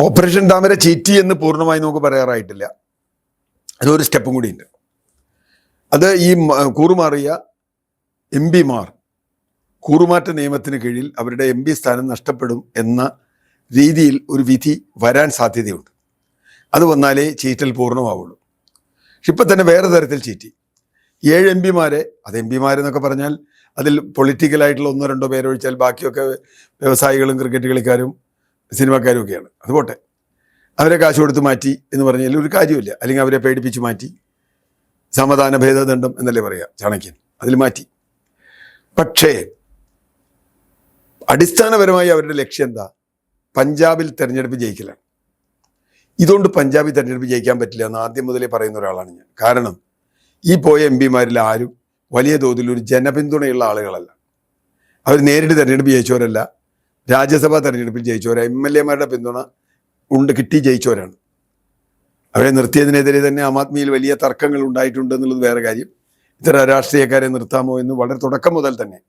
Operation താമര ചീറ്റി എന്ന് പൂർണ്ണമായി നമുക്ക് പറയാറായിട്ടില്ല. അതൊരു സ്റ്റെപ്പും കൂടിയുണ്ട്. അത് ഈ കൂറുമാറിയ എം പിമാർ കൂറുമാറ്റ നിയമത്തിന് കീഴിൽ അവരുടെ എം പി സ്ഥാനം നഷ്ടപ്പെടും എന്ന രീതിയിൽ ഒരു വിധി വരാൻ സാധ്യതയുണ്ട്. അത് വന്നാലേ ചീറ്റൽ പൂർണ്ണമാവുള്ളൂ. പക്ഷെ ഇപ്പം തന്നെ വേറെ തരത്തിൽ ചീറ്റി 7 എം പിമാരെ, അത് എം പിമാരെന്നൊക്കെ പറഞ്ഞാൽ അതിൽ പൊളിറ്റിക്കലായിട്ടുള്ള 1-2 പേരൊഴിച്ചാൽ ബാക്കിയൊക്കെ വ്യവസായികളും ക്രിക്കറ്റ് കളിക്കാരും സിനിമാക്കാരും ഒക്കെയാണ്. അതുപോട്ടെ, അവരെ കാശ് കൊടുത്ത് മാറ്റി എന്ന് പറഞ്ഞാൽ ഒരു കാര്യമില്ല. അല്ലെങ്കിൽ അവരെ പേടിപ്പിച്ച് മാറ്റി, സമാധാന ഭേദദണ്ഡം എന്നല്ലേ പറയുക ചാണക്യൻ, അതിൽ മാറ്റി. പക്ഷേ അടിസ്ഥാനപരമായി അവരുടെ ലക്ഷ്യം എന്താ? പഞ്ചാബിൽ തെരഞ്ഞെടുപ്പ് ജയിക്കലാണ്. ഇതുകൊണ്ട് പഞ്ചാബിൽ തെരഞ്ഞെടുപ്പ് ജയിക്കാൻ പറ്റില്ല എന്ന് ആദ്യം മുതലേ പറയുന്ന ഒരാളാണ് ഞാൻ. കാരണം ഈ പോയ എം പിമാരിൽ ആരും വലിയ തോതിൽ ഒരു ജനപിന്തുണയുള്ള ആളുകളല്ല. അവർ നേരിട്ട് തെരഞ്ഞെടുപ്പ് ജയിച്ചവരല്ല, രാജ്യസഭാ തെരഞ്ഞെടുപ്പിൽ ജയിച്ചവരാ, MLA-മാരുടെ പിന്തുണ കിട്ടി ജയിച്ചവരാണ്. അവരെ നിർത്തിയതിനെതിരെ തന്നെ ആം ആദ്മിയിൽ വലിയ തർക്കങ്ങൾ ഉണ്ടായിട്ടുണ്ട് എന്നുള്ളത് വേറെ കാര്യം. ഇത്തരം രാഷ്ട്രീയക്കാരെ നിർത്താമോ എന്ന് വളരെ തുടക്കം മുതൽ തന്നെ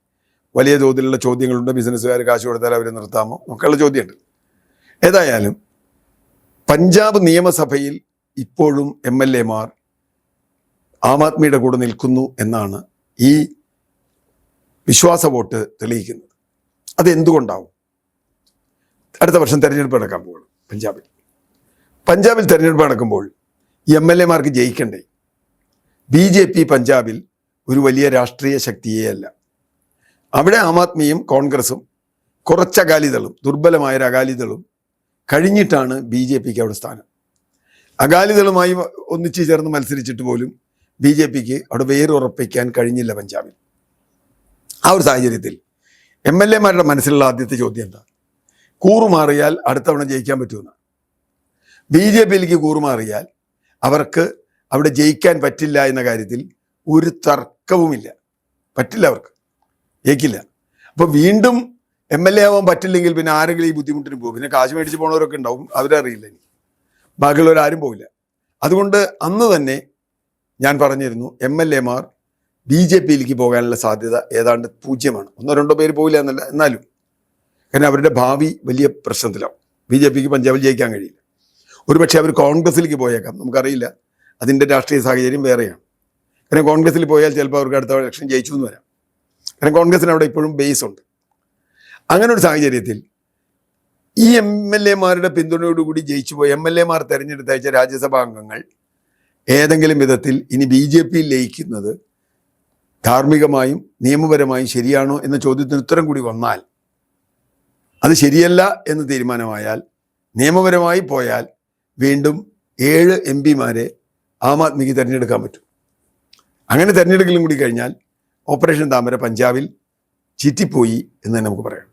വലിയ തോതിലുള്ള ചോദ്യങ്ങളുണ്ട്. ബിസിനസ്സുകാർ കാശ് കൊടുത്താൽ അവരെ നിർത്താമോ ഒക്കെയുള്ള ചോദ്യമുണ്ട്. ഏതായാലും പഞ്ചാബ് നിയമസഭയിൽ ഇപ്പോഴും MLA-മാർ ആം ആദ്മിയുടെ കൂടെ നിൽക്കുന്നു എന്നാണ് ഈ വിശ്വാസ വോട്ട് തെളിയിക്കുന്നത്. അതെന്തുകൊണ്ടാവും? അടുത്ത വർഷം തെരഞ്ഞെടുപ്പ് നടക്കാൻ പോവുകയാണ് പഞ്ചാബിൽ തെരഞ്ഞെടുപ്പ് നടക്കുമ്പോൾ MLA-മാർക്ക് ജയിക്കണ്ടേ? BJP പഞ്ചാബിൽ ഒരു വലിയ രാഷ്ട്രീയ ശക്തിയേ അല്ല. അവിടെ ആം ആദ്മിയും കോൺഗ്രസും കുറച്ച് അകാലിദളും, ദുർബലമായ അകാലിദളും കഴിഞ്ഞിട്ടാണ് BJPക്ക് അവിടെ സ്ഥാനം. അകാലിദളുമായി ഒന്നിച്ചു ചേർന്ന് മത്സരിച്ചിട്ട് പോലും BJPക്ക് അവിടെ വേരുറപ്പിക്കാൻ കഴിഞ്ഞില്ല പഞ്ചാബിൽ. ആ ഒരു സാഹചര്യത്തിൽ MLA-മാരുടെ മനസ്സിലുള്ള ആദ്യത്തെ ചോദ്യം എന്താ? കൂറുമാറിയാൽ അടുത്തവണ ജയിക്കാൻ പറ്റുമെന്നാണ്. BJPയിലേക്ക് കൂറുമാറിയാൽ അവർക്ക് അവിടെ ജയിക്കാൻ പറ്റില്ല എന്ന കാര്യത്തിൽ ഒരു തർക്കവുമില്ല. പറ്റില്ല, അവർക്ക് ജയിക്കില്ല. അപ്പോൾ വീണ്ടും MLA ആവാൻ പറ്റില്ലെങ്കിൽ പിന്നെ ആരെങ്കിലും ഈ ബുദ്ധിമുട്ടിന് പോകും. പിന്നെ കാശ് മേടിച്ച് പോണവരൊക്കെ ഉണ്ടാവും, അവരറിയില്ല. ഇനി ബാക്കിയുള്ളവരാരും പോവില്ല. അതുകൊണ്ട് അന്ന് തന്നെ ഞാൻ പറഞ്ഞിരുന്നു, MLA-മാർ BJPയിലേക്ക് പോകാനുള്ള സാധ്യത ഏതാണ്ട് 0ആണ്. 1-2 പേര് പോവില്ല എന്നല്ല, എന്നാലും. കാരണം അവരുടെ ഭാവി വലിയ പ്രശ്നത്തിലാവും. BJPക്ക് പഞ്ചാബിൽ ജയിക്കാൻ കഴിയില്ല. ഒരുപക്ഷെ അവർ കോൺഗ്രസിലേക്ക് പോയേക്കാം, നമുക്കറിയില്ല. അതിൻ്റെ രാഷ്ട്രീയ സാഹചര്യം വേറെയാണ്. കാരണം കോൺഗ്രസിൽ പോയാൽ ചിലപ്പോൾ അവർക്ക് അടുത്ത ഇലക്ഷൻ ജയിച്ചു എന്ന് വരാം. കാരണം കോൺഗ്രസിന് അവിടെ ഇപ്പോഴും ബേസ് ഉണ്ട്. അങ്ങനെ ഒരു സാഹചര്യത്തിൽ ഈ MLA-മാരുടെ പിന്തുണയോടുകൂടി ജയിച്ചു പോയി MLA-മാർ തെരഞ്ഞെടുത്തയച്ച രാജ്യസഭാ അംഗങ്ങൾ ഏതെങ്കിലും വിധത്തിൽ ഇനി BJPയിൽ ലയിക്കുന്നത് ധാർമ്മികമായും നിയമപരമായും ശരിയാണോ എന്ന ചോദ്യത്തിന് ഉത്തരം കൂടി വന്നാൽ, അത് ശരിയല്ല എന്ന് തീരുമാനമായാൽ, നിയമപരമായി പോയാൽ വീണ്ടും 7 MP-മാരെ ആം ആദ്മിക്ക് തിരഞ്ഞെടുക്കാൻ പറ്റും. അങ്ങനെ തിരഞ്ഞെടുക്കലും കൂടി കഴിഞ്ഞാൽ ഓപ്പറേഷൻ താമര പഞ്ചാബിൽ ചീറ്റിപ്പോയി എന്ന് തന്നെ നമുക്ക് പറയാം.